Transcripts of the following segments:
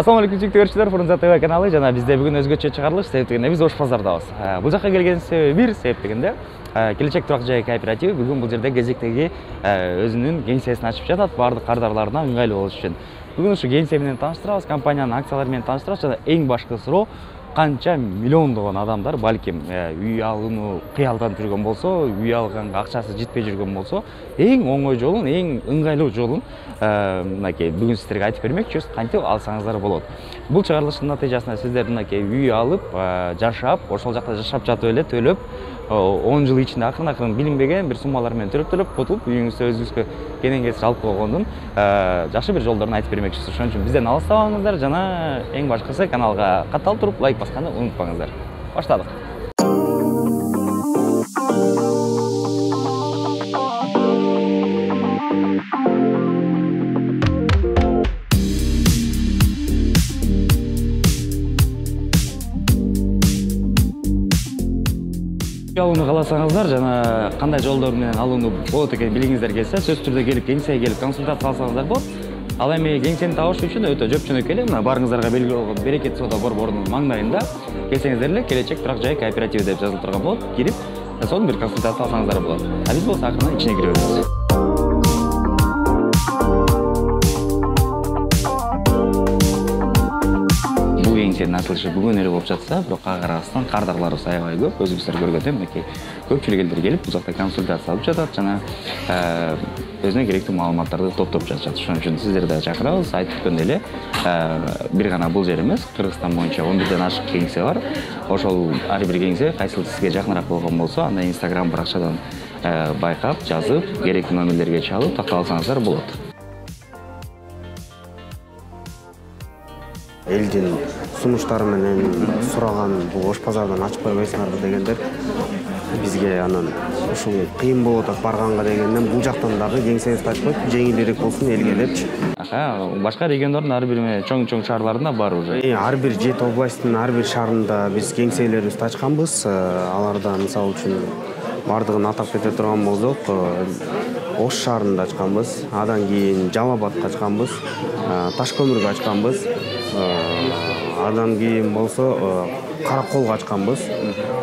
Assalamu алейкум сүйүктүү көрүүчүлөр, Фурунза ТВ каналы жана бизде бүгүн өзгөчө чыгарылыш себептегенде биз Ош базардабыз. Бул жака келген себеби бир себептегенде келечек турак жай кооперативи бүгүн бул жерде кезектеги өзүнүн кеңсесин ачып жатат, бардык кардарларына ыңгайлуу болуш үчүн. Бүгүн ушу кеңсе менен тааныштырабыз, компаниянын акциялары менен тааныштырабыз жана эң башкы суроо канча миллиондогон адамдар балким үй алууну кыялдан жүргөн болсо, үй алганга акчасы жетпей жүргөн болсо, эң оңой жолун, эң ыңгайлуу жолун мынакей бүгүн сиздерге айтып бермекчибиз, кантип алсаңыздар болот. Бул чыгарылыштын натыйжасында сиздер мынакей үй алып, жашап, ошол жакта жашап жатып эле төлөп, 10 жыл ичинде акырын билинбеген бир суммалар менен төлөп кутулуп, үйүңүздө өзүңүзгө кенен кесир алып койгондун жакшы бир жолдорун айтып бермекчибиз. Ошон үчүн бизден алыстабаңыздар жана эң башкысы каналга катталып туруп лайк басканды унутпаңыздар. Баштадык. Алууну кааласаңыздар жана кандай жолдор менен алууну болот экенин билгиңиздер келсе, сөзсүз түрдө келип кеңсеге келип консультация алсаңыздар болот. Ал эми кеңсени табыш үчүн өтө жөпчөнөкөй эле, мына барыңыздарга белгилүү болгон Берекет соода борборунун маңдайында келсеңиздер эле келечек турак жай кооперативи деп жазылып турган болот. Кирип, сонун бир консультация алсаңыздар болот. А биз болсо акырын ичине киребиз. Кеңсенин ачылышы бүгүн эле болуп жатса, бирок ага карабастан кардарларыбыз аябай көп. Өзүңүздөр көргөндөй мынакей көпчүлүк элдер келип бул жакта консультация алып жатат жана өзүнө керектүү маалыматтарды топтоп жатышат. Ошон үчүн сиздерди да чакырабыз. Айтып өткөндөй эле, бир гана бул жер эмес, Кыргызстан боюнча 11ден ашык кеңсе бар. Ошол ар бир кеңсе кайсыл сизге жакыныраак болгон болсо, анда Instagram баракчадан байкап, жазып, керектүү номерлерге чалып тактап алсаңыздар болот. Элдин сунуштары менен сураган бул Ош базардан ачып койбойсуңарбы дегендер бизге анан ушул кыйын болуп атат барганга дегенден бул жактан дагы кеңсебизди ачып коюп, жеңилирээк болсун элге депчи. Башка региондордун ар бир чоң шаарларында бар уже. Ар бир 7 областтын ар бир шаарында биз кеңселерибизди ачканбыз. Аларда мисалы үчүн бардыгын атап кете турган болсок, Ош шаарында ачканбыз, андан кийин Жалал Абадка ачканбыз, Таш көмүргө ачканбыз, андан кийин болсо Караколго ачканбыз,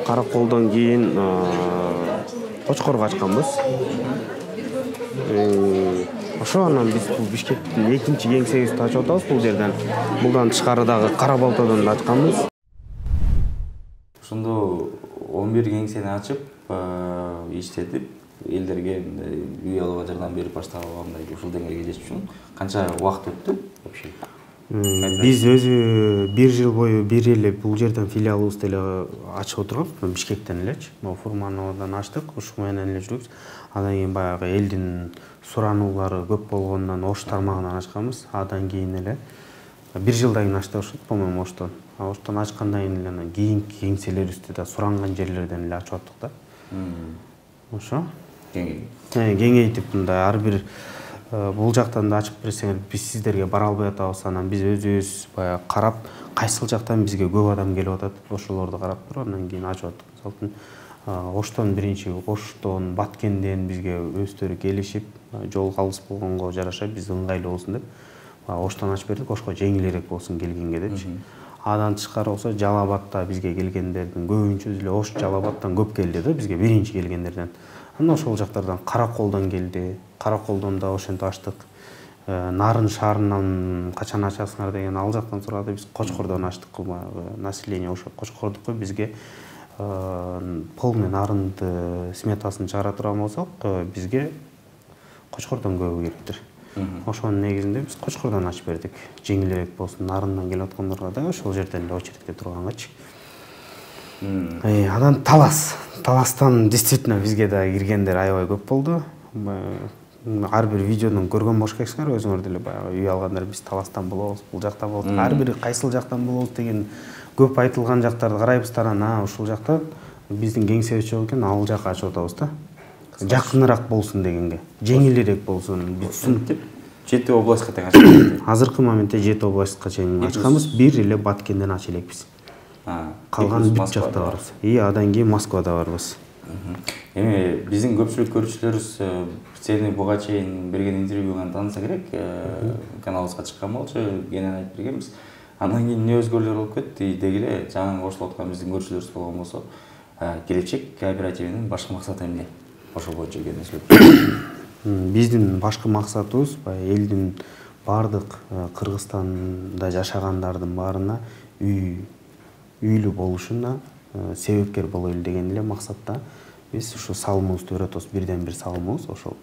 Караколдон кийин Кочкорго ачканбыз. Ошо анан биз бул Бишкектин экинчи кеңсебизди ачып атабыз бул жерден. Булдан тышкары дагы Кара Балтодон да ачканбыз. Ошондо 11 кеңсени ачып, иштетип, элдерге үй алууга жардам берип баштагандай ушул деңгээлге жетиш үчүн канча убакыт өттү вообще? Биз өзү 1 жыл бою бир эле бул жерден филиалыбызды эле ачып отурган, Бишкектен элечи. Фурмановдон ачтык, ушул менен эле жүрүбүз. Андан кийин баягы элдин сурануулары көп болгондон Ош тармагынан ачканбыз. Андан кийин эле 1 жылдан кийин ачты ошо, по-моему, Оштон. Оштон ачкандан кийин эле анан кийинки кеңселерибизди да суранган жерлерден эле ачып аттык да. Ошо. Кеңейтип мындай ар бир бул жактан да ачып берсеңер, биз сиздерге бара албай атабыз. Анан биз өзүбүз баягы карап, кайсыл жактан бизге көп адам келип атат, ошолорду карап туруп, андан кийин ачып аттык. Мисалы үчүн Оштон биринчи, Оштон, Баткенден бизге өздөрү келишип, жол калыс болгонго жараша биз ыңгайлуу болсун деп, Оштон ачып бердик, Ошко жеңилирээк болсун келгенге депчи. Адан тышкары болсо Жалал Абадта бизге келгендердин көбүнчөсү эле Ош Жалал Абадтан көп келди да, бизге биринчи келгендерден. Анан ошол жактардан Караколдон келди. Караколдон да ошентип ачтык. Нарын шаарынан качан ачасыңар деген ал жактан сурады. Биз Кочкордон ачтык. Население ошо Кочкордуку бизге полный нарынды сметасын чыгара турган болсок, бизге Кочкордон көбү келиптир. Ошонун негизинде биз Кочкордон ачып бердик. Жеңилирээк болсун, нарындан келип аткандарга да ошол жерден эле очередке тургангачы. Анан Таластан действительно бизге да киргендер аябай көп болду. Ар бир видеодон көргөн болуш керексиңер, өзүңөр деле баягы үй алгандар биз Таластан болобуз, бул жактан болобуз. Ар бир кайсыл жактан болобуз деген көп айтылган жактарды карайбыздар, анан ушул жакта биздин кеңсебиз жок экен, ал жакка ачып атабыз да. Жакыныраак болсун дегенге, жеңилирээк болсун. Биз сүнтүп 7 областка тең ачканбыз. Азыркы моментте 7 областка чейин ачканбыз, бир эле Баткенден ачып элекпиз. Калган бүт жакта барбыз. Андан кийин Москвада барбыз. Эми биздин көпчүлүк көрүүчүлөрүбүз сени буга чейин берген интервьюңан тааныса керек. Каналыбызга чыккан болчу, кенен айтып бергенбиз. Андан кийин эмне өзгөрүүлөр болуп кетти? Деги эле жаңы кошулуп аткан биздин көрүүчүлөрүбүз болгон болсо, келечек кооперативинин башкы максаты эмне? Ошол боюнча кеңеш Биздин башкы максатыбыз элдин бардык Кыргызстанда жашагандардын баарына үйлүү болушуна себепкер бололу деген эле максатта биз ушу салымыбызды берип атабыз, бирден бир салымыбыз ошол.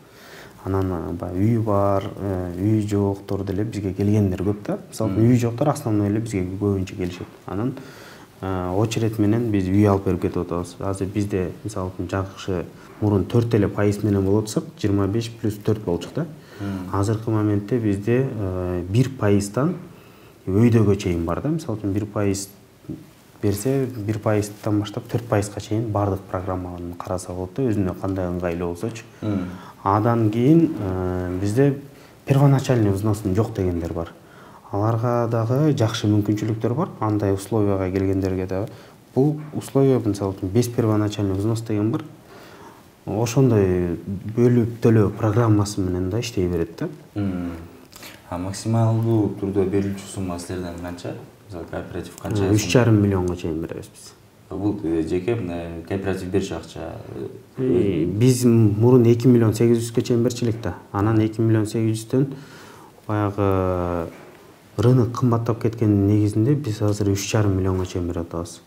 Анан үйү бар, үйү жоктор деле бизге келгендер көп да. Мисалы үйү жоктор основной эле бизге көбүнчө келишет. Анан очередь менен биз үй алып берип кетип атабыз. Азыр бизде мисалы жакшы мурун 4 эле пайыз менен болот болсок, 25 плюс 4 болчук да. Азыркы моментте бизде 1%тан өйдөгө чейин бар да. Мисалы 1% берсе, 1%тан баштап 4%га чейин бардык программаларын караса болот да, өзүнө кандай ыңгайлуу болсочу. Адан кийин бизде первоначальный взносун жок дегендер бар. Аларга дагы жакшы мүмкүнчүлүктөр бар. Андай условияга келгендерге дагы бул условия мисалы без первоначальный взнос деген бар. Ошондой бөлүп төлөө программасы менен да иштей берет да. Максималдуу түрдө берилчү сумма силерден канча? Мисалы кооператив канча? 3,5 миллионго чейин беребиз биз. Бул жеке кооператив берчү акча. Биз мурун 2 миллион 800ге чейин берчү элек да. Анан 2 миллион 800дөн баягы рынок кымбаттап кеткендин негизинде биз азыр 3,5 миллионго чейин берип атабыз.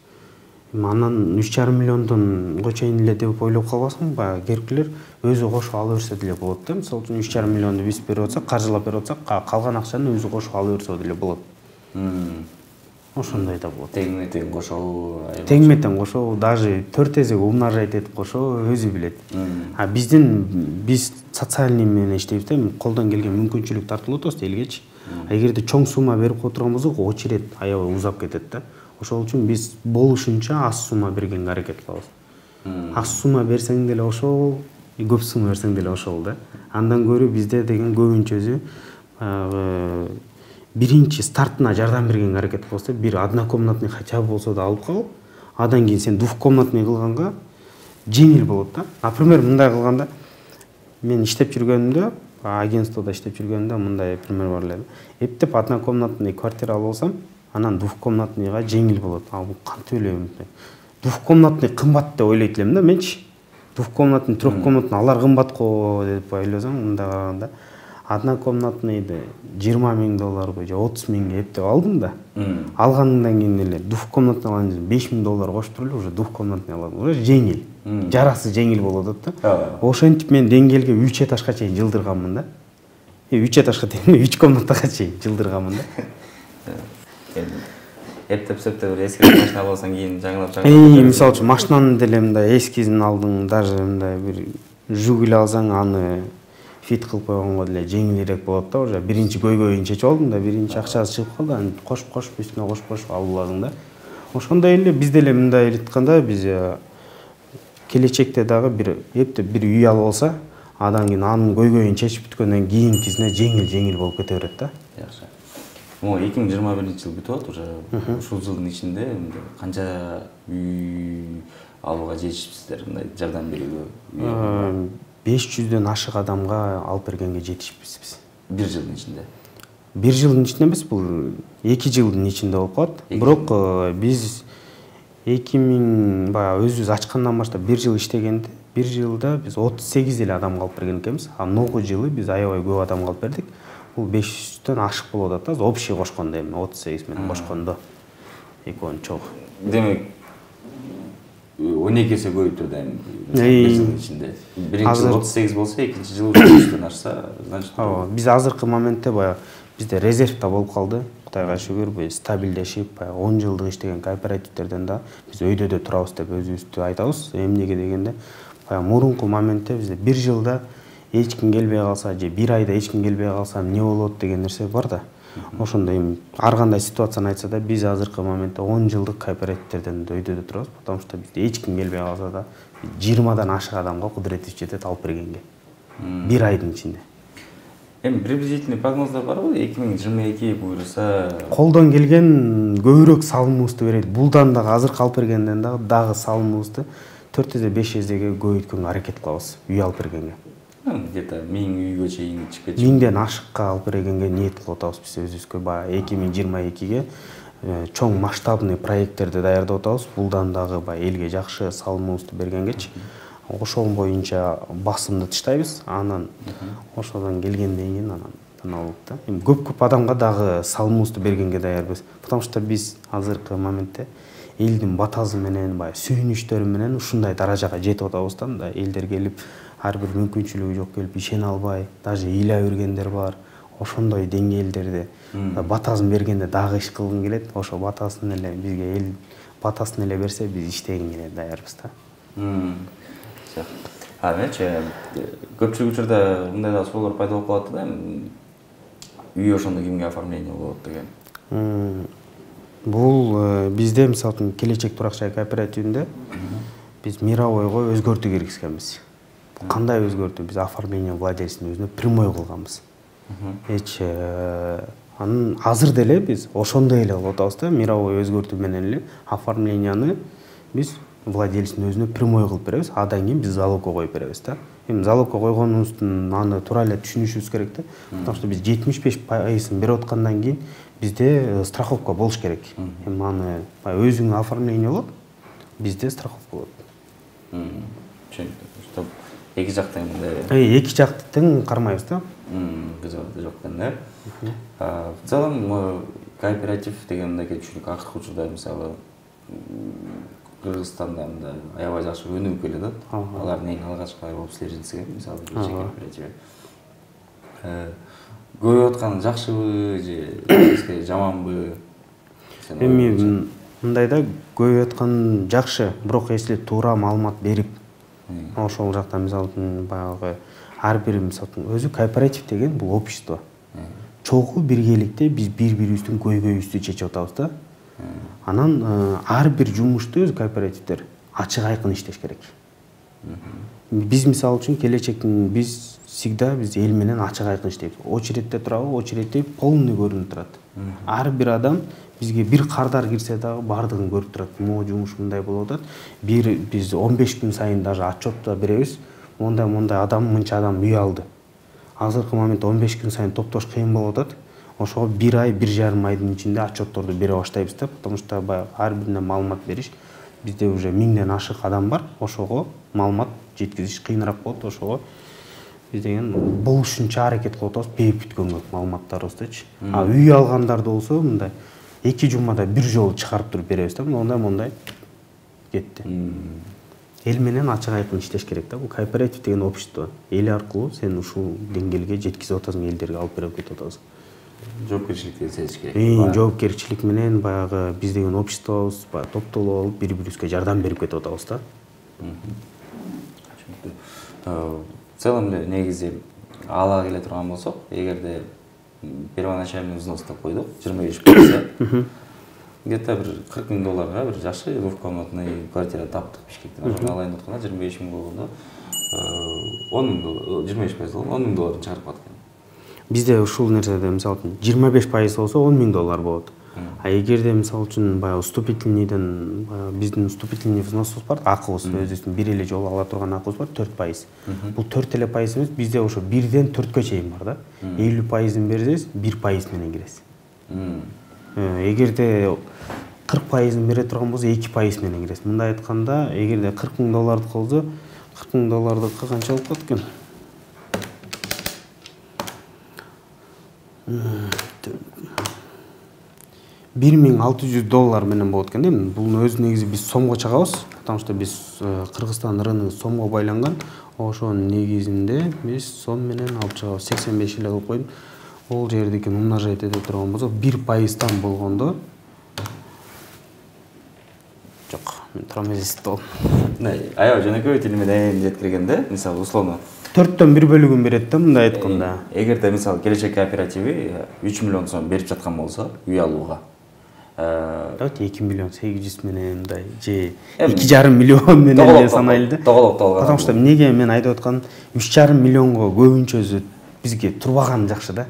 Анан 3,5 миллиондон чейин эле деп ойлоп калбасаң, баягы керкилер өзү кошуп ала берсе деле болот да. Мисалы үчүн 3,5 миллионду биз берип атсак, каржылап берип атсак, калган акчаны өзү кошуп ала берсе деле болот. Ошондой да болот. Теңме-тең кошобу? Теңме-тең кошобу, даже 4 эсеге умножать этип кошобу өзү билет. Биз социальный менен иштейбиз да, колдон келген мүмкүнчүлүк тартылып атабыз элгечи. Эгерде чоң сумма берип отурган болсок, очередь аябай узап кетет да. Ошол үчүн биз болушунча аз сумма бергенге аракет кылабыз. Аз сумма берсең деле ошол, көп сумма берсең деле ошол да. Андан көрө бизде деген көбүнчөсү биринчи стартына жардам бергенге аракет кылабыз да. Бир однокомнатный хотя бы болсо да алып калып, адан кийин сен двухкомнатный кылганга жеңил болот да. Например, мындай кылганда мен иштеп жүргөнүмдө, агентствода иштеп жүргөнүмдө мындай пример бар эле. Эптеп однокомнатный квартира алып алсам, анан двухкомнатныйга жеңил болот. Бул кантип эле двухкомнатный кымбат деп ойлойт элем да менчи. Двухкомнатный, трехкомнатный алар кымбатко деп ойлосоң, мындай караганда однокомнатныйды $20,000 же $30,000 эптеп алдым да. Алгандан кийин эле двухкомнатный алган $5,000 кошуп туруп эле уже двухкомнатный аладым. Уже жеңил. Жарасы жеңил болуп атат да. Ошентип мен деңгээлге 3 этажга чейин жылдырганмын да. 3 этажга тең 3 комнатага чейин жылдырганмын да. Эптеп-септеп бир эски машина алсаң кийин жаңылап мисалы үчүн машинаны деле мындай эскисин алдың, даже мындай бир Жигули алсаң, аны фит кылып койгонго деле жеңилирээк болот да. Уже биринчи көйгөйүн чечип алдым да, биринчи акчасы чыгып калды, аны кошуп үстүнө кошуп алып аласың да. Ошондой эле биз деле мындай айтканда, биз келечекте дагы бир эптеп бир үй алып алса, адан кийин анын көйгөйүн чечип бүткөндөн кийинкисине жеңил болуп кете берет да. Жакшы. 2021-жыл бүтүп атат уже. Ушул жылдын ичинде канча үй алууга жетишипсиздер, мындай жардам берүүгө? 500дөн ашык адамга алып бергенге жетишиппиз биз. Бир жылдын ичинде. Бир жылдын ичинде эмес, бул 2 жылдын ичинде болуп калат. Бирок биз 2000 өзүбүз ачкандан баштап 1 жыл иштегенде, 1 жылда биз 38 эле адамга алып берген экенбиз. А новый жылы биз аябай көп адамга алып бердик. Бул 500дөн ашык болуп атат да, общий кошкондо эми 38 менен кошкондо экөөнү чогуу. Демек 12 эсе көбөйттүр да эми бир жылдын ичинде. Биринчи жыл 38 болсо, экинчи жыл 300дөн ашса, значит. Биз азыркы моментте бизде резервда болуп калды. Кудайга шүгүр, биз стабилдешип, 10 жылдык иштеген кооперативтерден да биз өйдөдө турабыз деп өзүбүздү айтабыз. Эмнеге дегенде, мурунку моментте бизде 1 жылда эч ким келбей калса, же 1 айда эч ким келбей калса эмне болот деген нерсе бар да. Ошондой эми ар кандай ситуацияны айтса да, биз азыркы моментте 10 жылдык кооперативтерден өйдөдө турабыз, потому что бизде эч ким келбей калса да 20дан ашык адамга кудуретибиз жетет алып бергенге. 1 айдын ичинде. Эми приблизительный прогноздар барбы? 2022 буюрса, колдон келген көбүрөөк салымыбызды берет. Булдан дагы азыркы алып бергенден дагы салымыбызды 4 эсе 5 эсеге көбөйткөнгө аракет кылабыз үй алып бергенге. Где-то 1000 үйгө чейин чыгып кетчү. 1000ден ашыкка алып бергенге ниет кылып атабыз биз өзүбүзгө. 2022ге чоң масштабный проекттерди даярдап атабыз. Булдан дагы баягы элге жакшы салымыбызды бергенгечи ошол боюнча басымды тыштайбыз. Анан ошодон келгенден кийин анан алып да. Эми көп адамга дагы салымыбызды бергенге даярбыз. Потому что биз азыркы моментте элдин батазы менен, баягы сүйүнүчтөрү менен ушундай даражага жетип атабыз да. Мындай элдер келип, ар бир мүмкүнчүлүгү жок келип ишене албай, даже ыйлай бергендер бар. Ошондой деңгээлдерде батасын бергенде дагы иш кылгым келет. Ошо батасын эле бизге эл батасын эле берсе, биз иштегенге даярбыз да. Эмечи көпчүлүк учурда мындай да суроолор пайда болуп калат да. Үй ошондо кимге оформление болот деген. Бул бизде мисалы үчүн Келечек турак жай кооперативинде биз мировойго өзгөртүү киргизгенбиз. Кандай өзгөртүү? Биз оформление владельцинин өзүнө прямой кылганбыз. Анын азыр деле биз ошондой эле кылып атабыз да. Мировой өзгөртүү менен эле оформленияны биз владельцинин өзүнө прямой кылып беребиз. Андан кийин биз залогко коюп беребиз да. Эми залогко койгонубуздун аны туура эле түшүнүшүбүз керек да. Потому что биз 75% берип аткандан кийин бизде страховка болуш керек. Эми аны өзүңө оформление болот, бизде страховка болот. Түшүнүктүү. Эки жактан мындай. Эки жакты тең кармайбыз да. Кызыгы жок да. В целом кооператив деген мындай түшүнүк акыркы учурда мисалы Кыргызстанда мындай аябай жакшы өнүгүп келет. Алардын эң алгачкылары болуп силер мисалы Келечек кооперативи. Көрүп аткан жакшыбы же жаманбы? Эми мындай да, көрүп аткан жакшы, бирок если туура маалымат берип, ошол жакта мисалы үчүн баягы ар бир мисалы үчүн өзү кооператив деген бул общество. Чогуу биргеликте биз бири-бирибиздин көйгөйүбүздү чечип атабыз да. Анан ар бир жумушту өзү кооперативдер ачык айкын иштеш керек. Биз мисалы үчүн Келечектин биз всегда биз эл менен ачык айкын иштейбиз. Очередте турабы, очередте полный көрүнүп турат. Ар бир адам бизге бир кардар кирсе дагы бардыгын көрүп турат. Могу жумуш мындай болуп атат. Биз 15 күн сайын даже отчетто беребиз. Мондай адам, мынча адам үй алды. Азыркы моментте 15 күн сайын топтош кыйын болуп атат. Ошого 1 ай, 1,5 айдын ичинде отчетторду бере баштайбыз да, потому что ар бирине маалымат бериш бизде уже 1000ден ашык адам бар. Ошого маалымат жеткизиш кыйыныраак болот. Ошого биз деген болушунча аракет кылып атабыз, бейип бүткөнгө маалыматтарыбыздычы. Үй алгандарды болсо мындай 2 жумада бир жолу чыгарып туруп беребиз да. Мондай кетти. Эл менен ачык айкын иштеш керек да. Бул кооператив деген общество. Эл аркылуу сен ушул деңгээлге жеткизип атасың, элдерге алып берип кетип атасың. Жоопкерчиликти сезиш керек. Жоопкерчилик менен баягы биз деген обществобуз топтолуп алып бири-бирибизге жардам берип кетип атабыз да. В целом негизи ала келе турган болсок, эгерде первоначальный взнос деп койдук, 25%. Где-то бир $40,000 бир жакшы двухкомнатный квартира таптык Бишкектен. Ошону алайын деп атканда 25 миң болгондо $10,000, 25% $10,000 чыгарып аткан. Бизде ушул нерседе мисалы үчүн 25% болсо $10,000 болот. А эгерде мисалы үчүн баягы вступительныйден биздин вступительный взносубуз бар, акыбыз өзүбүздүн бир эле жолу ала турган акыбыз бар 4%. Бул 4% эмес, бизде ошо 1ден 4кө чейин бар да. 50%ын берсеңиз 1% менен киресиз. Эгерде 40%ын бере турган болсо 2% менен киресиз. Мындай айтканда, эгерде $40,000 болсо, $40,000 канча болуп калат экен? $1,600 менен болот экен да. Бул өзү негизи биз сомго чыгабыз, потому что биз Кыргызстан рыногу сомго байланган. Ошонун негизинде биз сом менен алып чыгабыз. 85 эле кылып койдум. Ол жердики умножать эте турган болсо 1%тан болгондо жок, мен тромезист болдум. Аябай жөнөкөй тили менен жеткирген да, мисалы условно 4төн 1 бөлүгүн берет да, мындай айтканда. Эгерде мисалы Келечек кооперативи 3 миллион сом берип жаткан болсо, үй алууга. Давайте 2 миллион 800 менен мындай же 2,5 миллион менен эле санайлы да. Тоголоп. Потому что эмнеге мен айтып атканым 3,5 миллионго көбүнчөсү бизге турбаган жакшы да.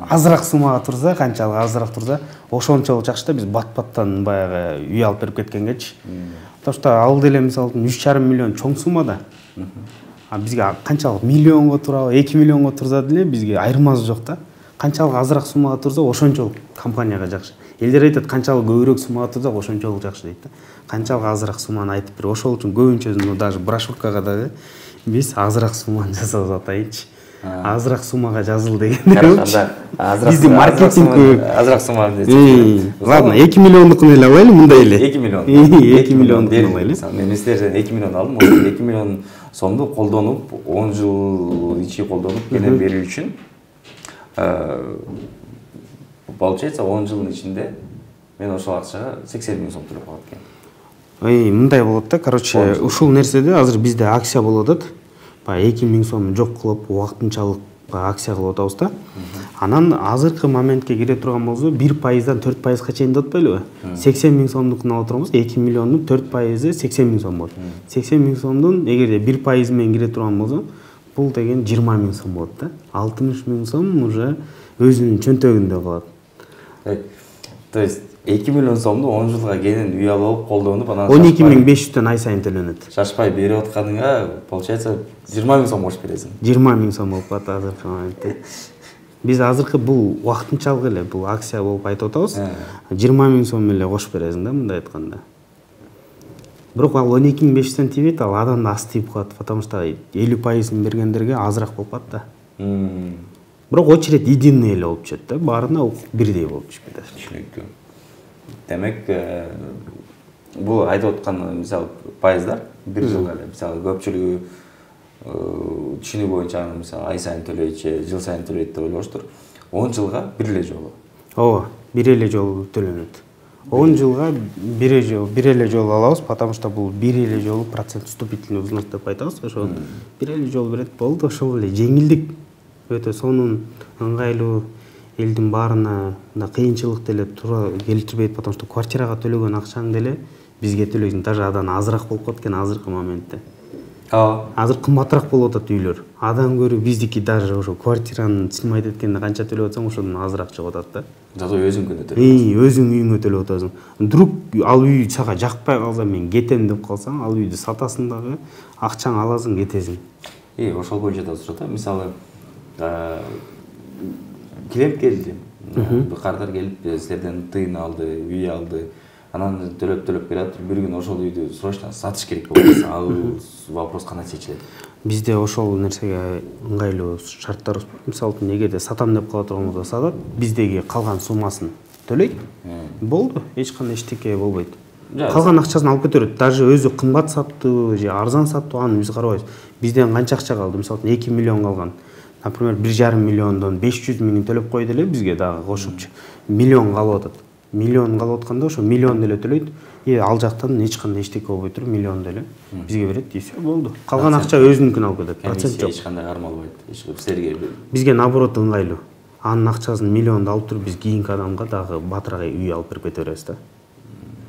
Азыраак суммага турса, канчалык азыраак турса, ошончолук жакшы да, биз бат-баттан баягы үй алып берип кеткенгечи. Потому что ал деле мисалы 3,5 миллион чоң сумма да. А бизге канчалык миллионго турабы, 2 миллионго турса деле бизге айырмасы жок да. Канчалык азыраак суммага турса, ошончолук компанияга жакшы. элдер айтат канчалык көбүрөөк сумма отурсак ошончолук жакшы дейт да. Канчалык азыраак сумманы айтып бир ошол үчүн көбүнчө даже брошюркага дагы биз азыраак сумманы жасап атайынчы. Азыраак суммага жазыл деген. Биздин маркетинг азыраак сумма. Ладно, 2 миллиондукун эле алайлы, мындай эле. 2 миллион. 2 миллиондукун алайлы. Мен силерден 2 миллион алдым. Ошол 2 миллион сомду колдонуп, 10 жыл ичи колдонуп кенен берүү үчүн получается 10 жылдын ичинде мен ошол акчага 80 миң сом төлөп калат экен. Мындай болот да, короче, ушул нерседе азыр бизде акция болуп атат. 2 миң сом жок кылып, убактынчалык акция кылып атабыз да. Анан азыркы моментке кире турган болсо 1%дан 4%га чейин деп атпайлыбы? 80 миң сомдукун алып турганбыз, 2 миллиондун 4%ы 80 миң сом болот. 80 миң сомдун эгерде 1% менен кире турган болсо, бул деген 20 миң сом болот да. 60 миң сом уже өзүнүн чөнтөгүндө калат. То есть 2 миллион сомду 10 жылга кенен үй алып колдонуп, анан 12.500 ай сайын төлөнөт. Шашпай берип атканыңа, получается 20 миң сом кош бересиң. 20 миң сом болуп калат азыркы моментте. Биз азыркы бул убактынчалык эле, бул акция болуп айтып атабыз. 20 миң сом эле кош бересиң да, мындай айтканда. Бирок ал 12.500 тийбейт, ал адамды аз тийип калат, потому что 50%ын бергендерге азыраак болуп калат да. Бирок очередь единый эле болуп чыгат да, баарына бирдей болуп чыгып кетет. Түшүнүктүү. Демек, бул айтып аткан мисалы пайыздар бир жылга эле, мисалы көпчүлүгү түшүнүү боюнча мисалы ай сайын төлөйт же жыл сайын төлөйт деп ойлоштур. 10 жылга бир эле жолу. Ооба, бир эле жолу төлөнөт. 10 жылга бир эле жолу алабыз, потому что бул бир эле жолу процент вступительный взнос деп айтабыз. Ошол бир эле жолу берет, болду, ошол эле жеңилдик. Өтө сонун, ыңгайлуу, элдин баарына кыйынчылык деле туура келтирбейт, потому что квартирага төлөгөн акчаң деле бизге төлөйсүң, даже адан азыраак болуп калат экен азыркы моментте. Азыр кымбатыраак болуп атат үйлөр. Адан көрү биздики даже ошо квартиранын снимать эткенде канча төлөп атсаң, ошодон азыраак чыгып атат да. Зато өзүңкүнө төлөйсүң. Өзүң үйүңө төлөп атасың. Вдруг ал үй сага жакпай калса, мен кетем деп калсаң, ал үйдү сатасың дагы, акчаң аласың, кетесиң. Ошол боюнча да сурат. Мисалы, клиент келди. Кардар келип, силерден тыйын алды, үй алды. Анан төлөп келет, бир күн ошол үйдү срочно сатыш керек болсо, ал вопрос кандай чечилет? Бизде ошол нерсеге ыңгайлуу шарттарыбыз бар. Мисалы үчүн, эгерде сатам деп кала турган болсо сатат, биздеги калган суммасын төлөйт. Болду, эч кандай эчтеке болбойт. Калган акчасын алып кетет. Даже өзү кымбат саттыбы же арзан саттыбы, аны биз карабайбыз. Бизден канча акча калды? Мисалы үчүн 2 миллион калган. Например, 1,5 миллиондон 500 миңин төлөп койду эле бизге дагы кошупчу. Миллион калып атат. Миллион калып атканда ошо миллион деле төлөйт. Ал жактан эч кандай эчтеке болбой туруп миллион деле бизге берет, и все, болду. Калган акча өзүнүкүн алып кетет. Процент жок. Эч кандай кармалбайт. Силерге бизге наоборот ыңгайлуу. Анын акчасын миллионду алып туруп биз кийинки адамга дагы батырак үй алып берип кете беребиз да.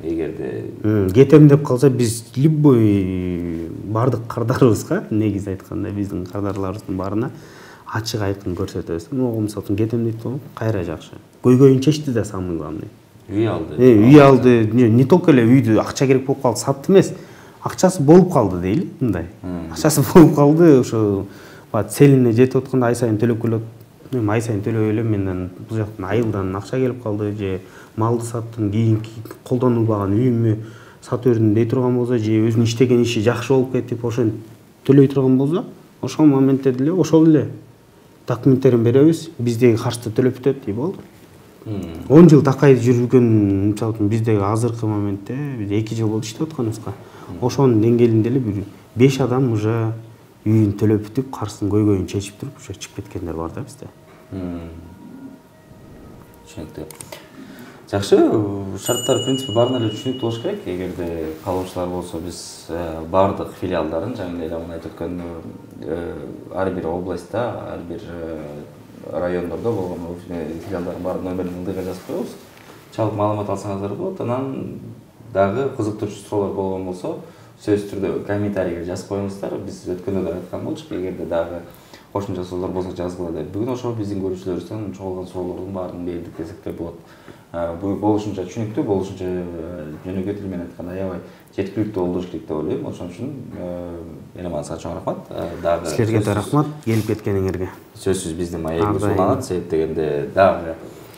Эгерде кетем деп калса, биз любой бардык кардарыбызга, негизи айтканда биздин кардарларыбыздын баарына ачык айкын көрсөтөбүз. Мисалы үчүн кетем дейт болуп, кайра жакшы. Көйгөйүн чечти да, самый главный. Үй алды. Үй алды. Не только эле үйдү акча керек болуп калды, сатты эмес. Акчасы болуп калды дейли, мындай. Акчасы болуп калды, ошо целине жетип атканда ай сайын төлөп келет. Ай сайын төлөп элем, менден бул жактан айылдан акча келип калды, же малды саттым, кийинки колдонулбаган үйүмө сатып бердим дей турган болсо, же өзүнүн иштеген иши жакшы болуп кетип, ошон төлөй турган болсо, ошол моментте деле ошол эле документтерин беребиз, биздеги каржды төлөп бүтөт, болду. 10 жыл такай жүргөн, мисалы үчүн биздеги азыркы моментте биз 2 жыл болду иштеп атканыбызга. Ошонун деңгээлинде эле бир 5 адам уже үйүн төлөп бүтүп, каржысын көйгөйүн чечип туруп, уже чыгып кеткендер бар да бизде. Түшүнүктүү. Жакшы, шарттар принципи баарына эле түшүнүктүү болуш керек. Эгерде калуучулар болсо, биз баардык филиалдарын, жаңы эле айтып өткөн ар бир областта, ар бир райондордо болгон филиалдардын баардык номерин ылдыйга жазып коебуз. Чалып маалымат алсаңыздар болот. Анан дагы кызыктыруучу суроолор болгон болсо, сөзсүз түрдө комментарийге жазып коюңуздар. Биз өткөндө да айткан болчук, эгерде дагы кошумча суроолор болсо жазгыла деп. Бүгүн ошо биздин көрүүчүлөрүбүздөн чогулган суроолордун баарын бердик десек де болот. Бул болушунча түшүнүктүү, болушунча жөнөкөй тил менен айтканда аябай жеткиликтүү болуш керек деп ойлойм. Ошон үчүн Эламан чоң рахмат. Дагы силерге да рахмат келип кеткениңерге. Сөзсүз биздин маегибиз уланат, себеп дегенде дагы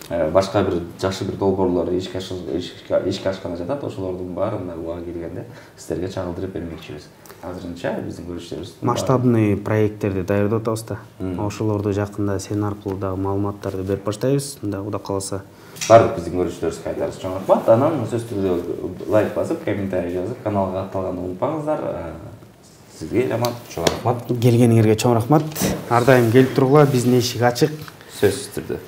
башка бир жакшы бир долбоорлор ишке ашканда жатат, ошолордун баарын дагы убагы келгенде сиздерге чагылдырып бермекчибиз. Азырынча биздин көрүштөрүбүз масштабный проекттерди даярдап атабыз да. Ошолорду жакында сен аркылуу дагы маалыматтарды берип баштайбыз. Мында Кудай кааласа. Барлык биздин көрүштөрүбүзгө кайтарыбыз чоң рахмат. Анан сөзсүз түрдө лайк басып, комментарий жазып, каналга катталганды унутпаңыздар. Сизге жаман чоң рахмат. Келгениңерге чоң рахмат. Ар дайым келип тургула, биздин эшик ачык. Сөзсүз түрдө.